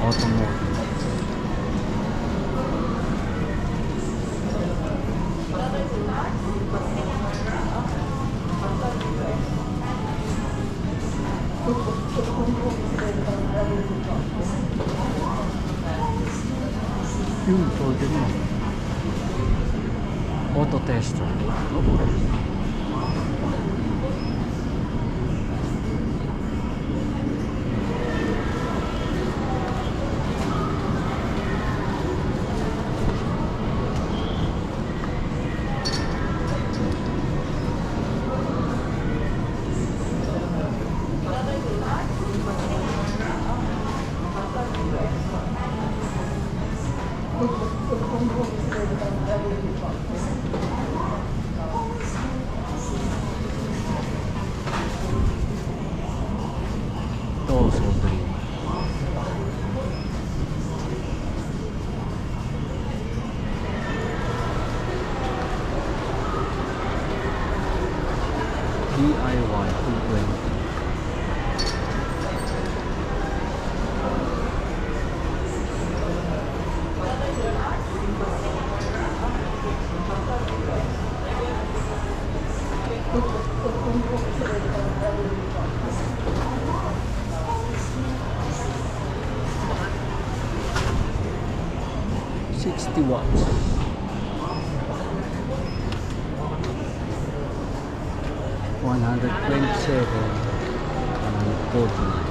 automotive. Yun, soldier mo. Auto tester. Ito, soldering. DIY 220. $60. 127, 149.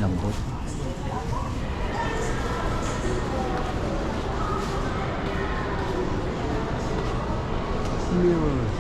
Lambot. Mirrors.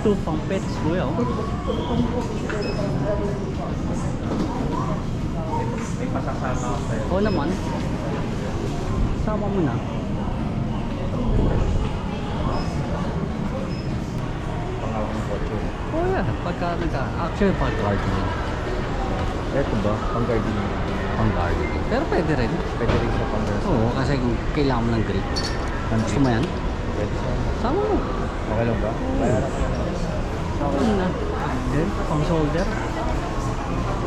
Ito pang pets boy, oh. May pasasama ako sa'yo. Oo naman. Sama mo na. Pangawang kotse. Oo yan. Pagka actually pag gardening. Eto ba? Pang gardening. Pang gardening. Pero pwede rin. Pwede rin sa pang gardening. Oo, kasi kailangan mo ng grip. Gusto mo yan? Pwede sa... Sama mo. Okay lang ba? Bayaran ko lang. Sama mo na. Then, pang solder.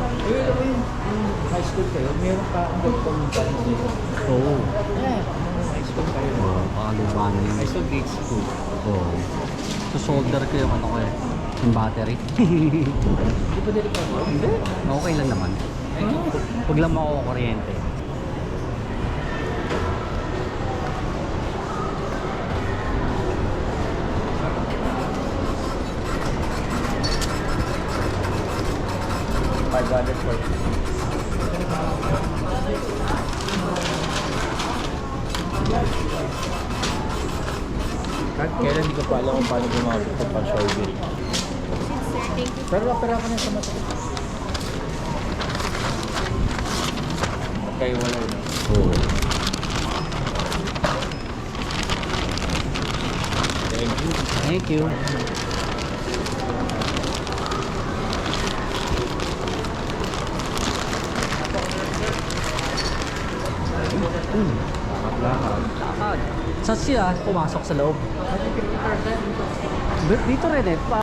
Eh, alam mo yung high school kayo, meron pa akong ganitong challenge dito. Oo. Yeah, nung high school kayo. Oo, pakaluma na yun. High school grade school. Oo. So, solder ko yung ano ko eh. Yung battery. Di ba delikado? Hindi. Okay lang naman. Huwag lang makukuryente. $5 for kahit kailan hindi ko pa alam kung paano gumamit ito pang shoulder. Pero opera ko na sa mata. Okay, wala yun. Oo. Thank you. Thank you. Lakad-lakad. Lakad. Saan siya pumasok sa loob? Dito rin eh.